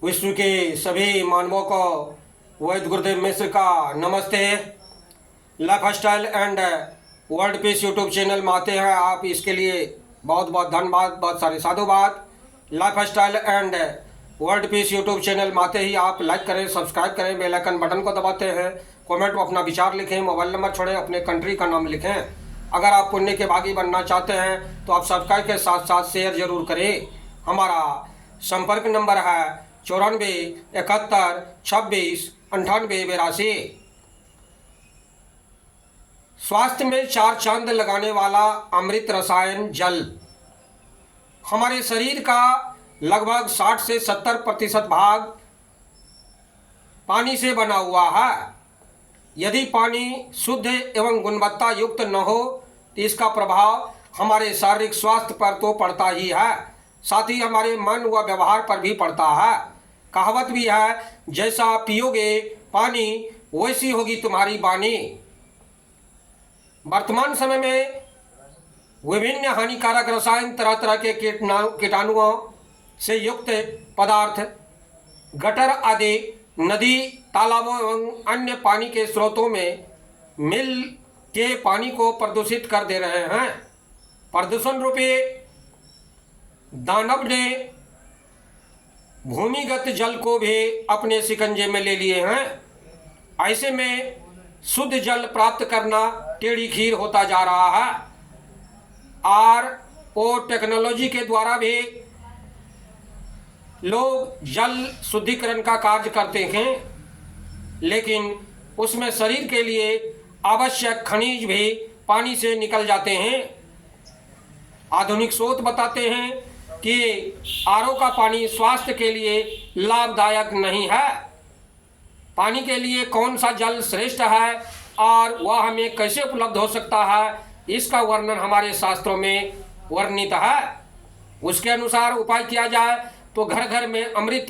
विश्व के सभी मानवों को वैद्य गुरुदेव मिश्र का नमस्ते। Life style and world peace YouTube channel में आते हैं आप, इसके लिए बहुत बहुत धन्यवाद, बहुत सारे साधुवाद। Life style and world peace YouTube channel में आते ही आप लाइक करें, सब्सक्राइब करें, बेल आइकन बटन को दबाते हैं, कमेंट में अपना विचार लिखें, मोबाइल नंबर छोड़ें, अपने कंट्री का नाम लिखें। अगर आप पुण्य के भागी बनना चाहते हैं तो आप सब्सक्राइब के साथ साथ शेयर जरूर करें। हमारा संपर्क नंबर है 94 71 26 98 82। स्वास्थ्य में 4 चांद लगाने वाला अमृत रसायन जल हमारे शरीर का लगभग 60 से 70% भाग पानी से बना हुआ है। यदि पानी शुद्ध एवं गुणवत्ता युक्त न हो तो इसका प्रभाव हमारे शारीरिक स्वास्थ्य पर तो पड़ता ही है, साथ ही हमारे मन व व्यवहार पर भी पड़ता है। कहावत भी है, जैसा पियोगे पानी वैसी होगी तुम्हारी वाणी। वर्तमान समय में विभिन्न हानिकारक रसायन, तरह तरह के कीटाणुओं से युक्त पदार्थ गटर आदि नदी, तालाबों एवं अन्य पानी के स्रोतों में मिल के पानी को प्रदूषित कर दे रहे हैं। प्रदूषण रूपी दानव ने भूमिगत जल को भी अपने शिकंजे में ले लिए हैं। ऐसे में शुद्ध जल प्राप्त करना टेढ़ी खीर होता जा रहा है। आरओ टेक्नोलॉजी के द्वारा भी लोग जल शुद्धिकरण का कार्य करते हैं, लेकिन उसमें शरीर के लिए आवश्यक खनिज भी पानी से निकल जाते हैं। आधुनिक शोध बताते हैं कि आरओ का पानी स्वास्थ्य के लिए लाभदायक नहीं है। पानी के लिए कौन सा जल श्रेष्ठ है और वह हमें कैसे उपलब्ध हो सकता है, इसका वर्णन हमारे शास्त्रों में वर्णित है। उसके अनुसार उपाय किया जाए तो घर घर में अमृत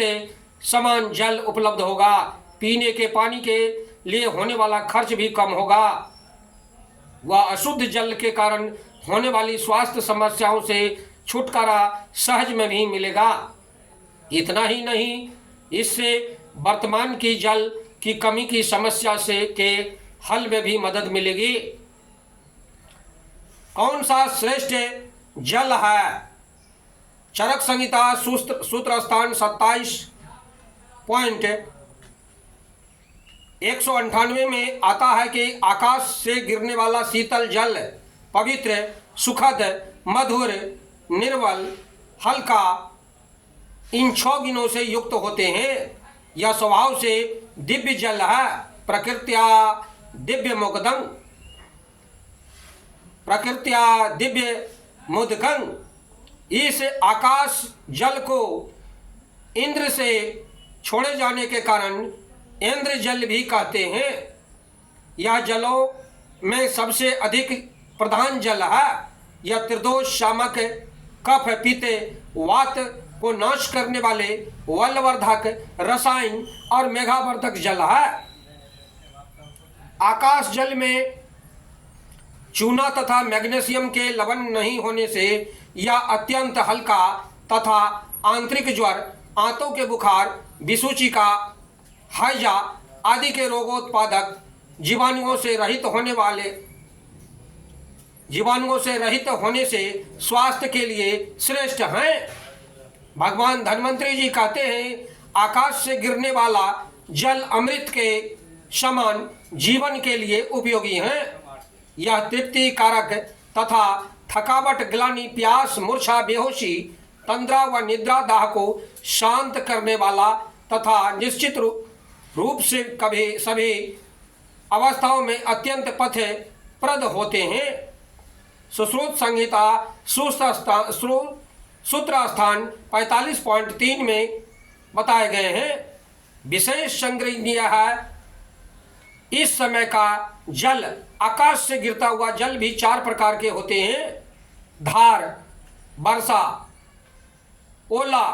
समान जल उपलब्ध होगा। पीने के पानी के लिए होने वाला खर्च भी कम होगा। वह अशुद्ध जल के कारण होने वाली स्वास्थ्य समस्याओं से छुटकारा सहज में भी मिलेगा। इतना ही नहीं, इससे वर्तमान की जल की कमी की समस्या से के हल में भी मदद मिलेगी। कौन सा श्रेष्ठ जल है? चरक संहिता सूत्र स्थान 27.198 में आता है कि आकाश से गिरने वाला शीतल जल पवित्र, सुखद, मधुर, निर्मल, हल्का, इन 6 गुणों से युक्त होते हैं। यह स्वभाव से दिव्य जल है। प्रकृत्या दिव्य मोदकं, प्रकृत्या दिव्य मोदकं। इस आकाश जल को इंद्र से छोड़े जाने के कारण इंद्र जल भी कहते हैं। यह जलों में सबसे अधिक प्रधान जल है। यह त्रिदोष शामक, कफ, पित्त, वात को नाश करने वाले बलवर्धक, रसायन और मेघावर्धक जल है। आकाश जल में चूना तथा मैग्नीशियम के लवण नहीं होने से यह अत्यंत हल्का तथा आंतरिक ज्वर, आंतों के बुखार, विसूचिका, हैजा आदि के रोगोत्पादक जीवाणुओं से रहित होने से स्वास्थ्य के लिए श्रेष्ठ हैं। भगवान धन्वंतरी जी कहते हैं, आकाश से गिरने वाला जल अमृत के समान जीवन के लिए उपयोगी है। यह तृप्ति कारक तथा थकावट, ग्लानि, प्यास, मूर्छा, बेहोशी, तंद्रा व निद्रा दाह को शांत करने वाला तथा निश्चित रूप से कभी सभी अवस्थाओं में अत्यंत पथप्रद होते हैं। सुश्रुत संहिता सूत्र स्थान 45.3 में बताए गए हैं। विशेष संग्रहणीय है इस समय का जल। आकाश से गिरता हुआ जल भी 4 प्रकार के होते हैं: धार, वर्षा, ओला,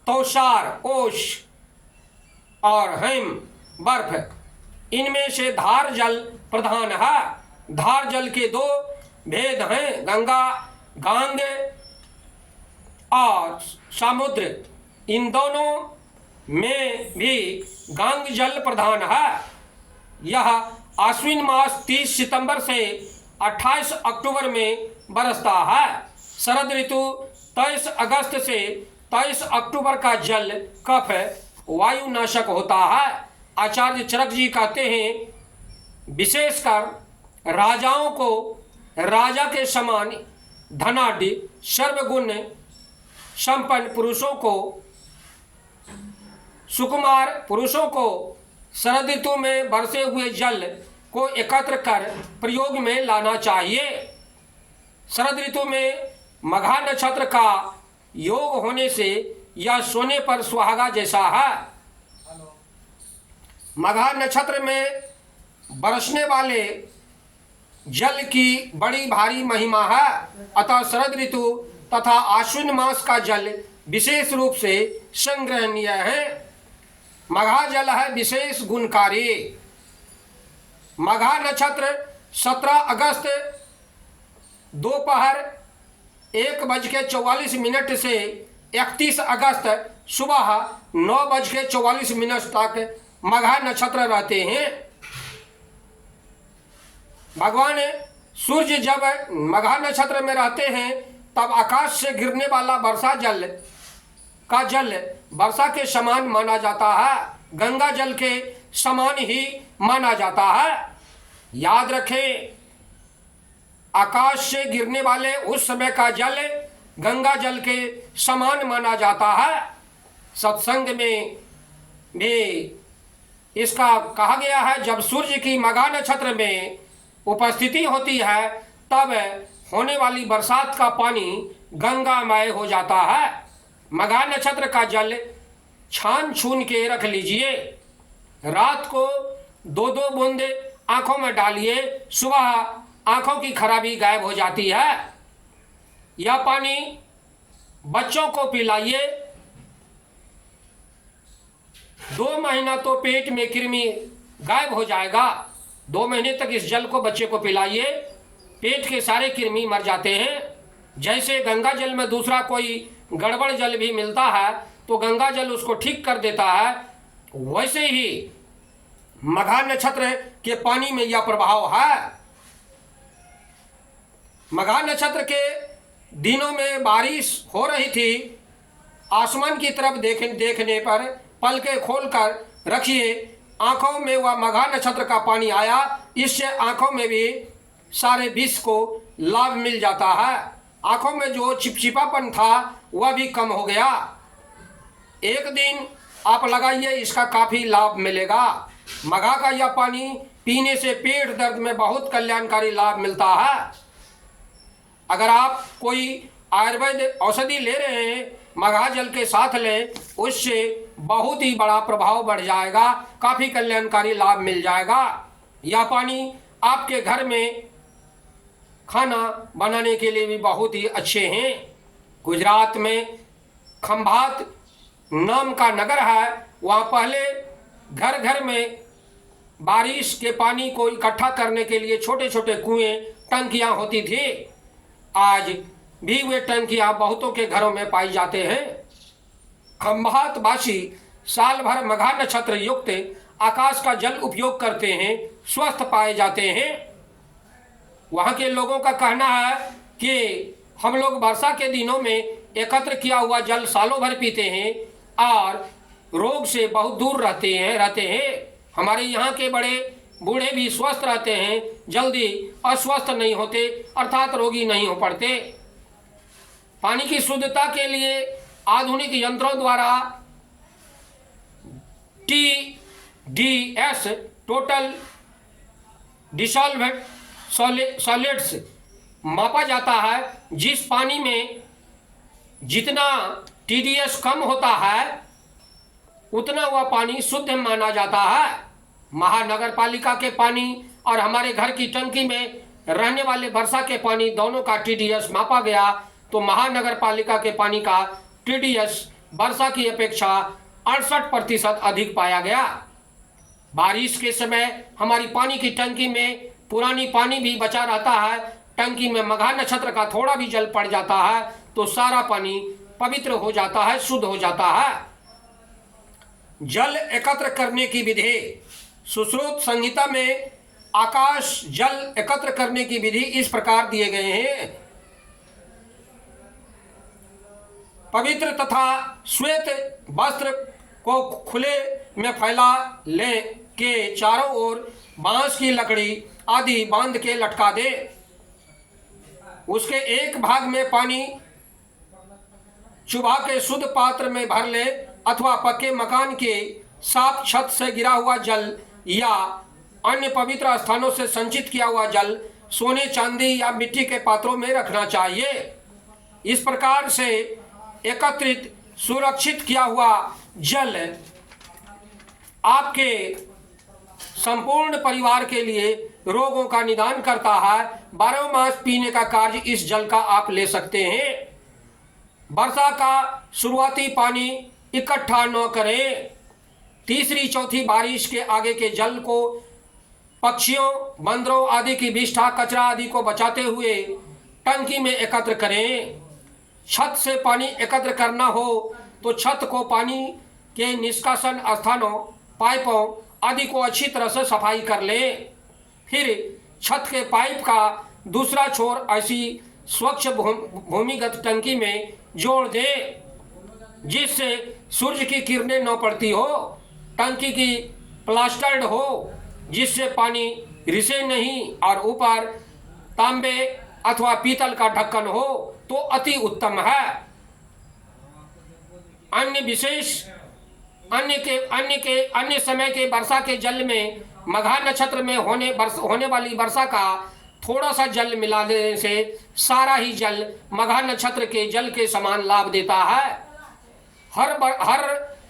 तौसार, ओश और हिम, बर्फ। इनमें से धार जल प्रधान है। धार जल के 2 भेद हैं, गंगा, गांग और समुद्र। इन दोनों में भी गंगा जल प्रधान है। यह आश्विन मास 30 सितंबर से 28 अक्टूबर में बरसता है। शरद ऋतु 23 अगस्त से 23 अक्टूबर का जल कफ वायुनाशक होता है। आचार्य चरक जी कहते हैं विशेषकर राजाओं को राजा के समान धनाढ़ सर्वगुण संपन्न पुरुषों को सुकुमार पुरुषों को शरद ऋतु में बरसे हुए जल को एकत्र कर प्रयोग में लाना चाहिए। शरद ऋतु में मघा नक्षत्र का योग होने से यह सोने पर सुहागा जैसा है। मघा नक्षत्र में बरसने वाले जल की बड़ी भारी महिमा है। अतः शरद ऋतु तथा आश्विन मास का जल विशेष रूप से संग्रहणीय है। मघा जल है विशेष गुणकारी। मघा नक्षत्र 17 अगस्त दोपहर 1:44 से 31 अगस्त सुबह 9:44 तक मघा नक्षत्र रहते हैं। भगवान सूर्य जब मघा नक्षत्र में रहते हैं तब आकाश से गिरने वाला वर्षा जल का जल वर्षा के समान माना जाता है, गंगा जल के समान ही माना जाता है। याद रखें, आकाश से गिरने वाले उस समय का जल गंगा जल के समान माना जाता है। सत्संग में भी इसका कहा गया है, जब सूर्य की मघा नक्षत्र में उपस्थिति होती है तब होने वाली बरसात का पानी गंगामय हो जाता है। मघा नक्षत्र का जल छान छून के रख लीजिए। रात को 2-2 बूंद आंखों में डालिए, सुबह आंखों की खराबी गायब हो जाती है। यह पानी बच्चों को पिलाइए। 2 महीना तो पेट में कृमि गायब हो जाएगा। 2 महीने तक इस जल को बच्चे को पिलाइए, पेट के सारे कृमि मर जाते हैं। जैसे गंगा जल में दूसरा कोई गड़बड़ जल भी मिलता है तो गंगा जल उसको ठीक कर देता है, वैसे ही मघा नक्षत्र के पानी में यह प्रभाव है। मघा नक्षत्र के दिनों में बारिश हो रही थी। आसमान की तरफ देखने पर पलकें खोलकर रखिए, आंखों में वह मघा नक्षत्र का पानी आया, इससे आंखों में भी सारे विष को लाभ मिल जाता है। आंखों में जो चिपचिपापन था वह भी कम हो गया। एक दिन आप लगाइए, इसका काफ़ी लाभ मिलेगा। मघा का यह पानी पीने से पेट दर्द में बहुत कल्याणकारी लाभ मिलता है। अगर आप कोई आयुर्वेद औषधि ले रहे हैं, मघा जल के साथ लें, उससे बहुत ही बड़ा प्रभाव बढ़ जाएगा, काफ़ी कल्याणकारी लाभ मिल जाएगा। यह पानी आपके घर में खाना बनाने के लिए भी बहुत ही अच्छे हैं। गुजरात में खंभात नाम का नगर है, वहाँ पहले घर घर में बारिश के पानी को इकट्ठा करने के लिए छोटे छोटे कुएं, टंकियाँ होती थी। आज भी वे टंकियाँ बहुतों के घरों में पाई जाते हैं। खंभात वासी साल भर मघा नक्षत्र युक्त आकाश का जल उपयोग करते हैं, स्वस्थ पाए जाते हैं। वहाँ के लोगों का कहना है कि हम लोग वर्षा के दिनों में एकत्र किया हुआ जल सालों भर पीते हैं और रोग से बहुत दूर रहते हैं। हमारे यहाँ के बड़े बूढ़े भी स्वस्थ रहते हैं, जल्दी अस्वस्थ नहीं होते, अर्थात रोगी नहीं हो पड़ते। पानी की शुद्धता के लिए आधुनिक यंत्रों द्वारा TDS टोटल डिसॉल्वेंट सॉलिड्स मापा जाता है। जिस पानी में जितना TDS कम होता है उतना वह पानी शुद्ध माना जाता है। महानगर पालिका के पानी और हमारे घर की टंकी में रहने वाले वर्षा के पानी दोनों का TDS मापा गया तो महानगर पालिका के पानी का TDS वर्षा की अपेक्षा 68% अधिक पाया गया। बारिश के समय हमारी पानी की टंकी में पुरानी पानी भी बचा रहता है। टंकी में मघा नक्षत्र का थोड़ा भी जल पड़ जाता है तो सारा पानी पवित्र हो जाता है, शुद्ध हो जाता है। जल एकत्र करने की विधि। सुश्रुत संहिता में आकाश जल एकत्र करने की विधि इस प्रकार दिए गए हैं। पवित्र तथा श्वेत वस्त्र को खुले में फैला लें के चारों ओर बांस की लकड़ी आदि बांध के लटका दे। उसके एक भाग में पानी चुभा के शुद्ध पात्र में भर ले अथवा पक्के मकान के साफ छत से गिरा हुआ जल या अन्य पवित्र स्थानों से संचित किया हुआ जल सोने चांदी या मिट्टी के पात्रों में रखना चाहिए। इस प्रकार से एकत्रित सुरक्षित किया हुआ जल आपके संपूर्ण परिवार के लिए रोगों का निदान करता है। 12 मास पीने का कार्य इस जल का आप ले सकते हैं। वर्षा का शुरुआती पानी इकट्ठा न करें। तीसरी चौथी बारिश के आगे के जल को पक्षियों बंदरों आदि की विष्ठा कचरा आदि को बचाते हुए टंकी में एकत्र करें। छत से पानी एकत्र करना हो तो छत को पानी के निष्कासन स्थानों पाइपों आदि को अच्छी तरह से सफाई कर लें। फिर छत के पाइप का दूसरा छोर ऐसी स्वच्छ भूमिगत टंकी में जोड़ दें जिससे सूर्य की किरणें न पड़ती हो। टंकी की प्लास्टर्ड हो जिससे पानी रिसे नहीं और ऊपर तांबे अथवा पीतल का ढक्कन हो तो अति उत्तम है। अन्य समय के वर्षा के जल में मघा नक्षत्र में होने वाली वर्षा का थोड़ा सा जल मिला देने से सारा ही जल मघा नक्षत्र के जल के समान लाभ देता है। हर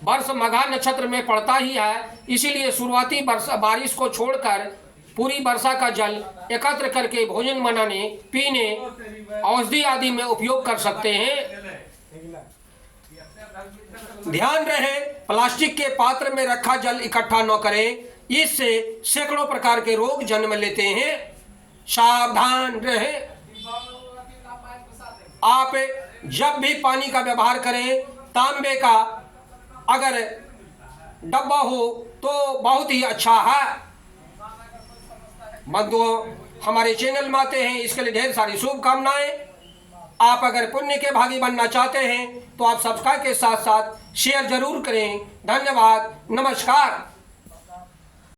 वर्ष मघा नक्षत्र में पड़ता ही है, इसीलिए शुरुआती बारिश को छोड़कर पूरी वर्षा का जल एकत्र करके भोजन बनाने पीने औषधि आदि में उपयोग कर सकते हैं। ध्यान रहे प्लास्टिक के पात्र में रखा जल इकट्ठा न करें, इससे सैकड़ों प्रकार के रोग जन्म लेते हैं। सावधान रहे। आप जब भी पानी का व्यवहार करें तांबे का अगर डब्बा हो तो बहुत ही अच्छा है। बंधुओं, हमारे चैनल में आते हैं इसके लिए ढेर सारी शुभकामनाएं। आप अगर पुण्य के भागी बनना चाहते हैं तो आप सब्सक्राइब के साथ साथ शेयर जरूर करें। धन्यवाद, नमस्कार।